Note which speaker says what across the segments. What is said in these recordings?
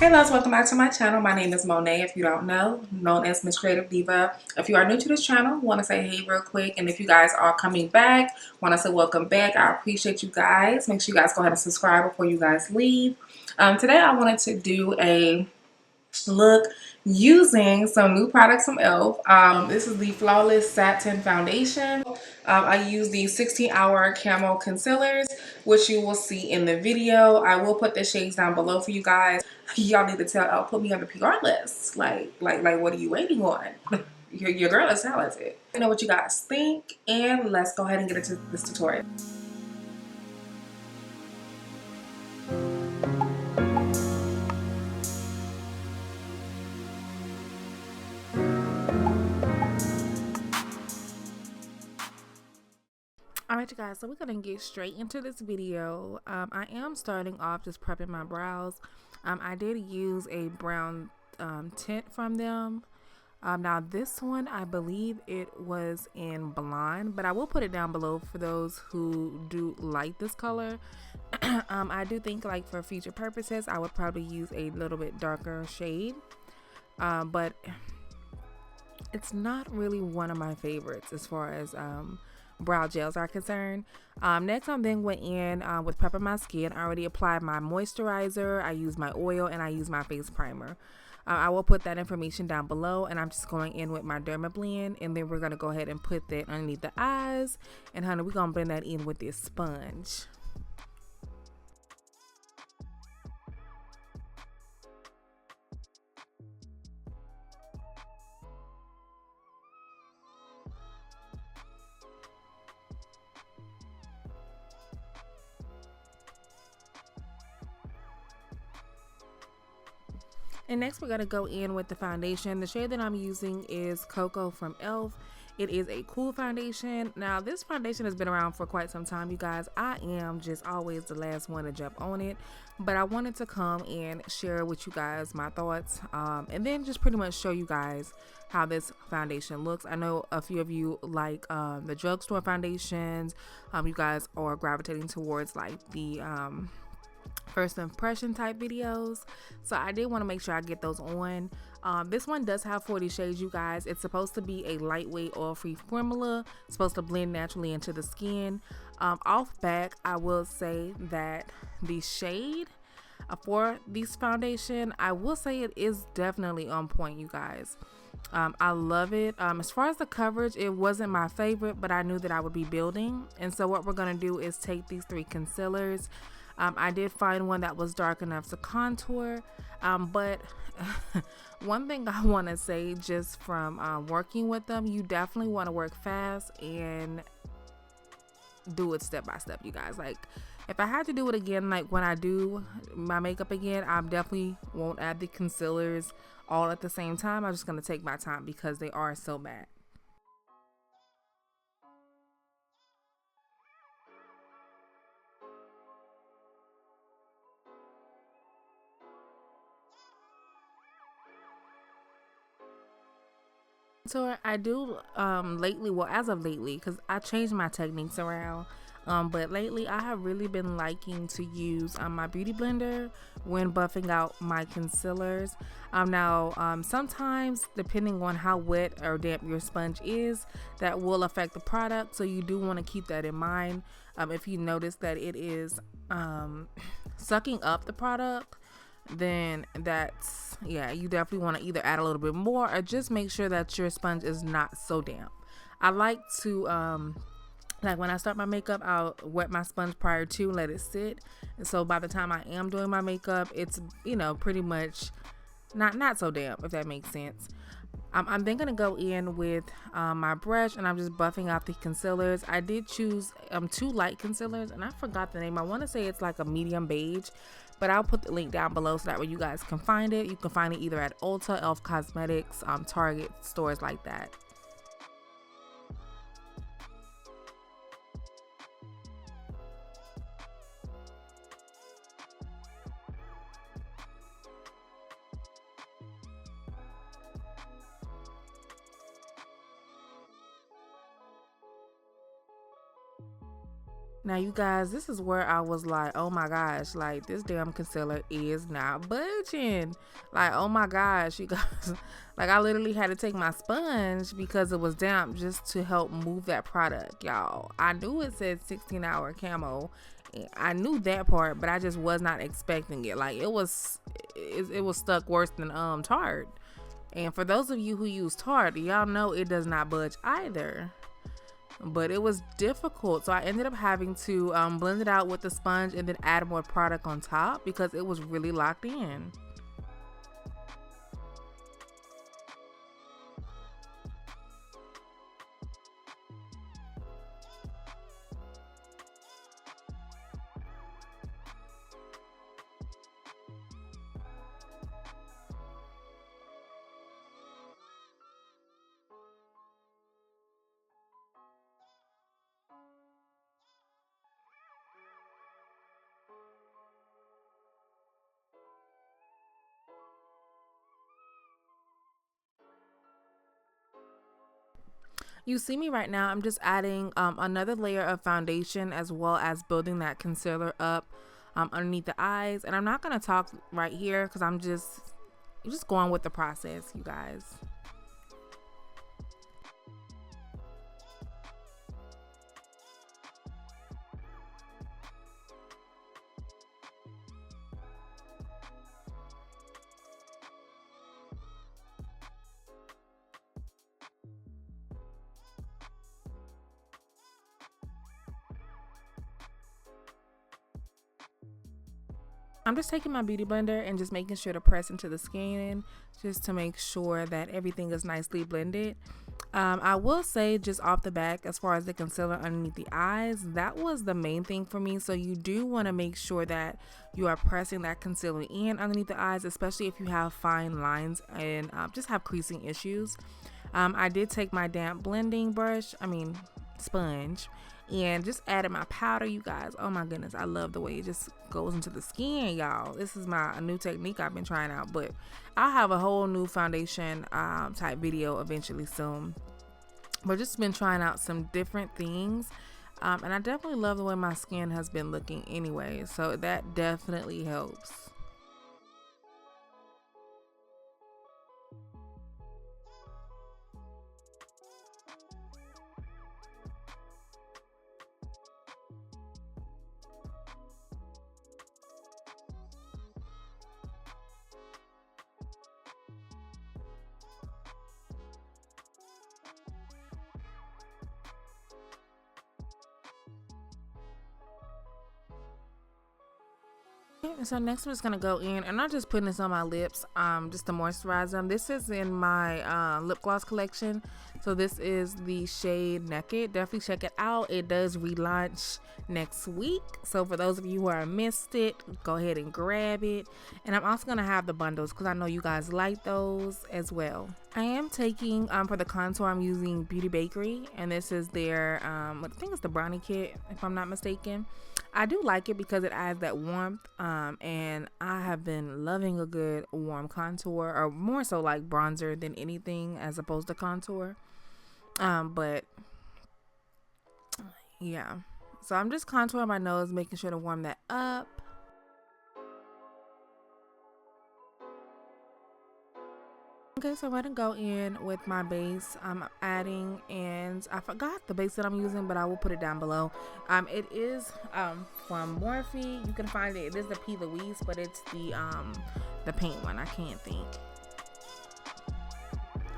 Speaker 1: Hey loves, welcome back to my channel. My name is Monet, if you don't know, known as MsCreativeDiva. If you are new to this channel, want to say hey real quick. And if you guys are coming back, want to say welcome back. I appreciate you guys. Make sure you guys go ahead and subscribe before you guys leave. Today I wanted to do a look using some new products from E.L.F. This is the Flawless Satin Foundation. I use the 16-hour camo concealers, which you will see in the video. I will put the shades down below for you guys. Y'all need to tell Elle, put me on the PR list. Like, what are you waiting on? Your girl is talented. Let me know what you guys think, and let's go ahead and get into this tutorial. Alright you guys, so we're going to get straight into this video. I am starting off just prepping my brows. I did use a brown tint from them. Now this one, I believe it was in blonde, but I will put it down below for those who do like this color. I do think like for future purposes, I would probably use a little bit darker shade, but it's not really one of my favorites as far as brow gels are concerned. Next I then went in with prepping my skin. I already applied my moisturizer, I used my oil, and I used my face primer. I will put that information down below, and I'm just going in with my Derma Blend, and then we're going to go ahead and put that underneath the eyes, and honey, we're going to blend that in with this sponge. And next we're going to go in with the foundation. The shade that I'm using is Coco from E.L.F. It is a cool foundation. Now this foundation has been around for quite some time, you guys. I am just always the last one to jump on it, but I wanted to come and share with you guys my thoughts, and then just pretty much show you guys how this foundation looks. I know a few of you like the drugstore foundations. You guys are gravitating towards like the first impression type videos, so I did want to make sure I get those on. This one does have 40 shades, you guys. It's supposed to be a lightweight oil-free formula. It's supposed to blend naturally into the skin. Off back, I will say that the shade for this foundation, I will say it is definitely on point, you guys. I love it. As far as the coverage, it wasn't my favorite, but I knew that I would be building, and so what we're going to do is take these three concealers. I did find one that was dark enough to contour, but one thing I want to say just from working with them, you definitely want to work fast and do it step by step, you guys. Like if I had to do it again, like when I do my makeup again, I definitely won't add the concealers all at the same time. I'm just going to take my time because they are so matte. So I do lately, well as of lately, because I changed my techniques around, but lately I have really been liking to use my beauty blender when buffing out my concealers. Sometimes depending on how wet or damp your sponge is, that will affect the product, so you do want to keep that in mind. If you notice that it is sucking up the product, then that's, yeah, you definitely want to either add a little bit more or just make sure that your sponge is not so damp. I like to like when I start my makeup, I'll wet my sponge prior to, let it sit, and so by the time I am doing my makeup, it's, you know, pretty much not so damp, if that makes sense. I'm then gonna go in with my brush, and I'm just buffing out the concealers. I did choose two light concealers, and I forgot the name. I want to say it's like a medium beige, but I'll put the link down below so that way you guys can find it. You can find it either at Ulta, E.L.F. Cosmetics, Target, stores like that. Now you guys, this is where I was like, oh my gosh, like this damn concealer is not budging. Like, oh my gosh, you guys, like I literally had to take my sponge because it was damp just to help move that product, y'all. I knew it said 16-hour camo. I knew that part, but I just was not expecting it. Like it was stuck worse than Tarte. And for those of you who use Tarte, y'all know it does not budge either. But it was difficult, so I ended up having to blend it out with the sponge and then add more product on top because it was really locked in. You see me right now, I'm just adding another layer of foundation as well as building that concealer up underneath the eyes. And I'm not going to talk right here because I'm just going with the process, you guys. I'm just taking my beauty blender and just making sure to press into the skin just to make sure that everything is nicely blended. I will say just off the back, as far as the concealer underneath the eyes, that was the main thing for me. So you do want to make sure that you are pressing that concealer in underneath the eyes, especially if you have fine lines and just have creasing issues. I did take my damp blending sponge, and just added my powder, you guys. Oh my goodness, I love the way it just goes into the skin, y'all. This is a new technique I've been trying out, but I'll have a whole new foundation type video eventually soon. But just been trying out some different things, and I definitely love the way my skin has been looking anyway, so that definitely helps. So next I'm just gonna go in, and I'm just putting this on my lips just to moisturize them. This is in my lip gloss collection, so this is the shade Naked. Definitely check it out. It does relaunch next week, so for those of you who are missed it, go ahead and grab it. And I'm also gonna have the bundles because I know you guys like those as well. I am taking for the contour, I'm using Beauty Bakery, and this is their I think it's the brownie kit if I'm not mistaken. I do like it because it adds that warmth, and I have been loving a good warm contour, or more so like bronzer than anything as opposed to contour. But yeah, so I'm just contouring my nose, making sure to warm that up. Okay, so I'm gonna go in with my base. I'm adding, and I forgot the base that I'm using, but I will put it down below. It is from Morphe. You can find it. It is the P.Louis, but it's the paint one. I can't think.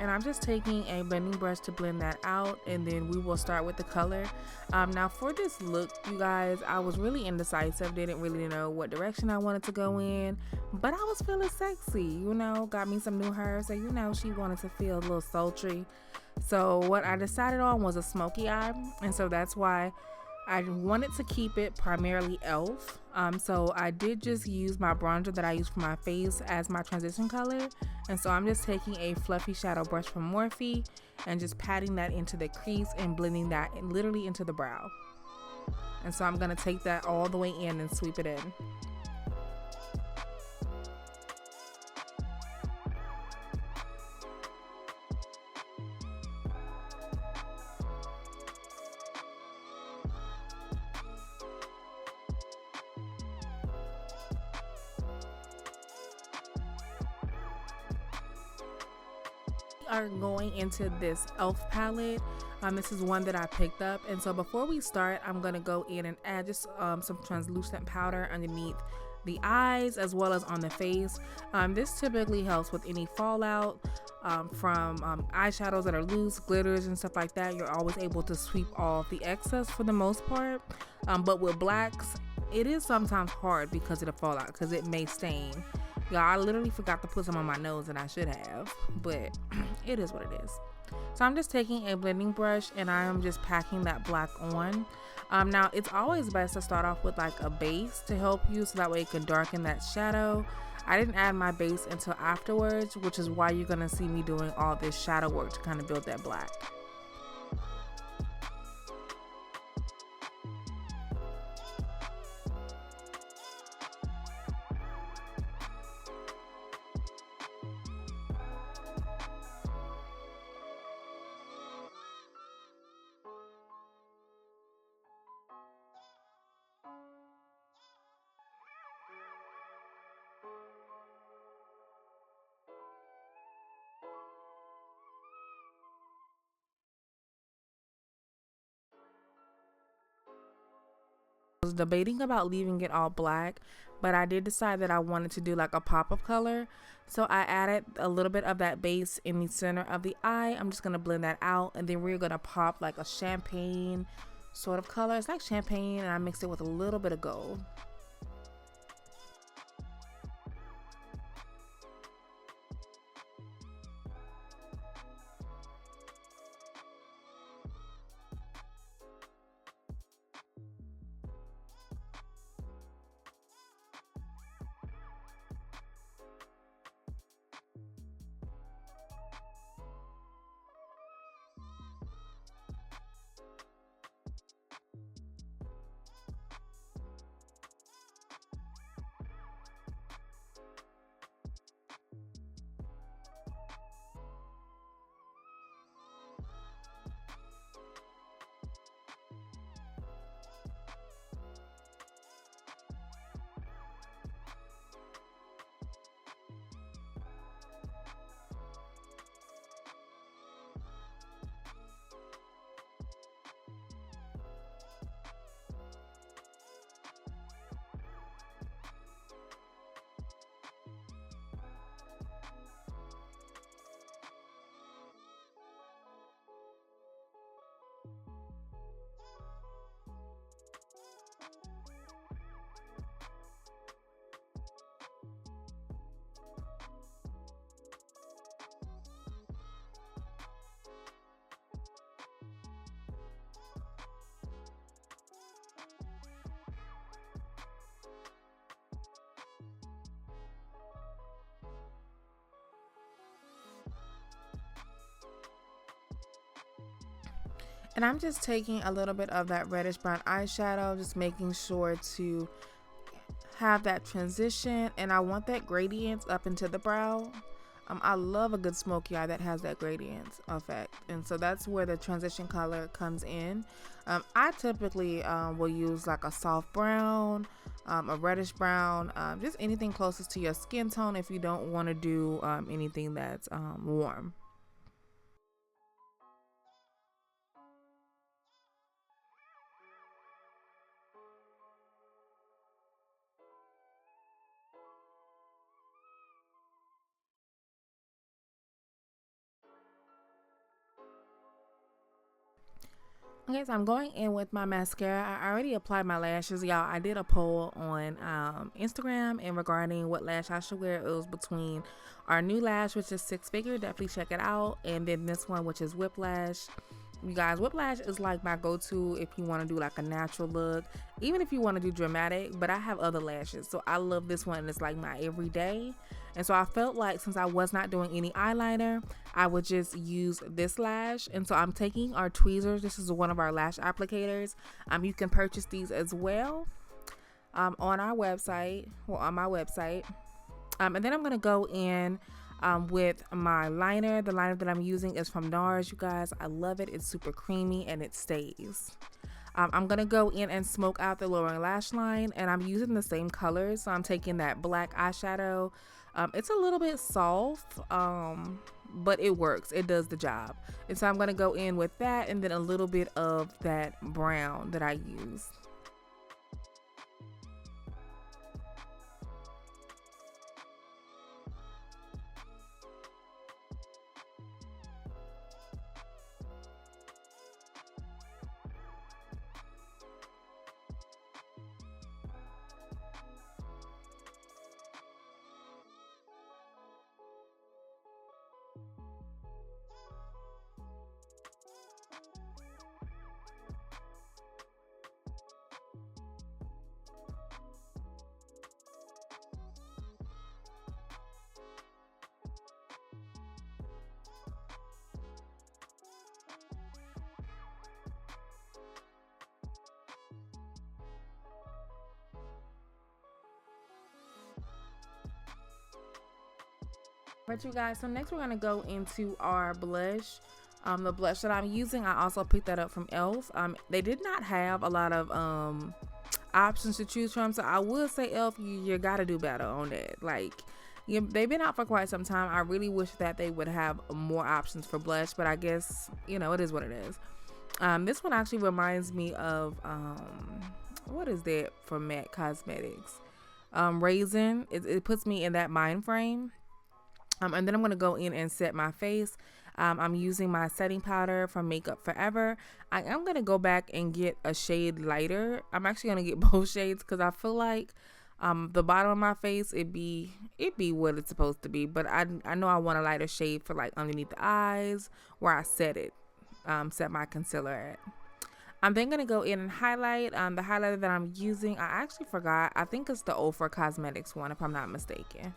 Speaker 1: And I'm just taking a blending brush to blend that out, and then we will start with the color. Now for this look, you guys, I was really indecisive, didn't really know what direction I wanted to go in, but I was feeling sexy, you know, got me some new hair, so you know she wanted to feel a little sultry. So what I decided on was a smoky eye, and so that's why I wanted to keep it primarily E.L.F. So I did just use my bronzer that I use for my face as my transition color. And so I'm just taking a fluffy shadow brush from Morphe and just patting that into the crease and blending that literally into the brow. And so I'm going to take that all the way in and sweep it in. are going into this E.L.F palette. This is one that I picked up, and so before we start, I'm gonna go in and add just some translucent powder underneath the eyes as well as on the face. This typically helps with any fallout from eyeshadows that are loose, glitters and stuff like that. You're always able to sweep off the excess for the most part, but with blacks it is sometimes hard because of the fallout, because it may stain. Y'all, I literally forgot to put some on my nose and I should have, but it is what it is. So I'm just taking a blending brush and I am just packing that black on. Now it's always best to start off with like a base to help you, so that way it can darken that shadow. I didn't add my base until afterwards, which is why you're gonna see me doing all this shadow work to kind of build that black. I was debating about leaving it all black, but I did decide that I wanted to do like a pop of color, so I added a little bit of that base in the center of the eye. I'm just gonna blend that out, and then we're gonna pop like a champagne sort of color. It's like champagne, and I mixed it with a little bit of gold. And I'm just taking a little bit of that reddish brown eyeshadow, just making sure to have that transition, and I want that gradient up into the brow. I love a good smoky eye that has that gradient effect, and so that's where the transition color comes in. I typically will use like a soft brown, a reddish brown, just anything closest to your skin tone if you don't want to do anything that's warm. Okay, so I'm going in with my mascara. I already applied my lashes, y'all. I did a poll on Instagram and regarding what lash I should wear. It was between our new lash, which is Six Figure, definitely check it out, and then this one, which is Whiplash. You guys, Whiplash is like my go-to if you want to do like a natural look, even if you want to do dramatic, but I have other lashes, so I love this one. It's like my everyday. And so I felt like since I was not doing any eyeliner, I would just use this lash. And so I'm taking our tweezers. This is one of our lash applicators. You can purchase these as well on our website, well, on my website. And then I'm going to go in with my liner. The liner that I'm using is from NARS, you guys. I love it. It's super creamy and it stays. I'm going to go in and smoke out the lower lash line, and I'm using the same colors. So I'm taking that black eyeshadow. It's a little bit soft, but it works. It does the job. And so I'm going to go in with that and then a little bit of that brown that I use. Right, you guys, so next we're going to go into our blush. The blush that I'm using, I also picked that up from E.L.F. They did not have a lot of options to choose from, so I would say E.L.F, you gotta do better on that. Like, they've been out for quite some time. I really wish that they would have more options for blush, but I guess, you know, it is what it is. This one actually reminds me of what is that from MAC Cosmetics? Raisin. It puts me in that mind frame. And then I'm going to go in and set my face. I'm using my setting powder from Makeup Forever. I am going to go back and get a shade lighter. I'm actually going to get both shades because I feel like the bottom of my face, it be what it's supposed to be. But I know I want a lighter shade for like underneath the eyes where I set it, set my concealer at. I'm then going to go in and highlight. The highlighter that I'm using, I actually forgot. I think it's the E.L.F Cosmetics one if I'm not mistaken.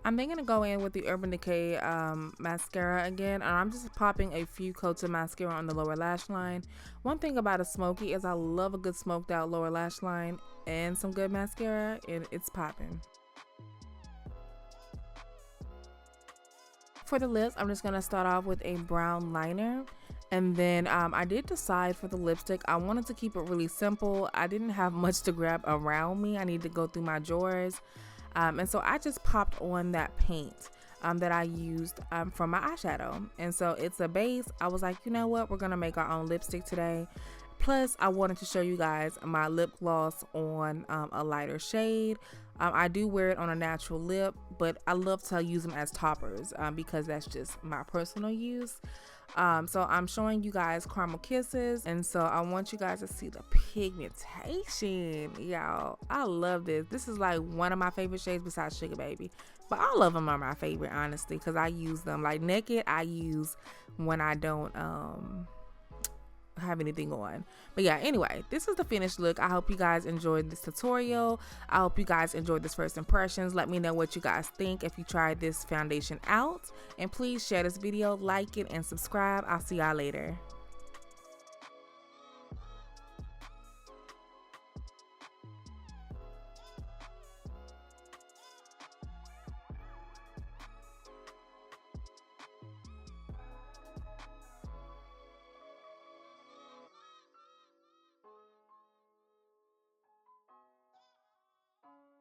Speaker 1: I'm then going to go in with the Urban Decay mascara again, and I'm just popping a few coats of mascara on the lower lash line. One thing about a Smokey is I love a good smoked out lower lash line and some good mascara, and it's popping. For the lips, I'm just going to start off with a brown liner. And then I did decide for the lipstick, I wanted to keep it really simple. I didn't have much to grab around me. I need to go through my drawers. And so I just popped on that paint that I used from my eyeshadow. And so it's a base. I was like, you know what? We're going to make our own lipstick today. Plus, I wanted to show you guys my lip gloss on a lighter shade. I do wear it on a natural lip, but I love to use them as toppers because that's just my personal use. So I'm showing you guys Caramel Kisses, and so I want you guys to see the pigmentation, y'all. I love this. This is like one of my favorite shades besides Sugar Baby, but all of them are my favorite, honestly, because I use them like naked. I use when I don't have anything on. But yeah, anyway, this is the finished look. I hope you guys enjoyed this tutorial. I hope you guys enjoyed this first impressions. Let me know what you guys think if you tried this foundation out, and please share this video, like it, and subscribe. I'll see y'all later.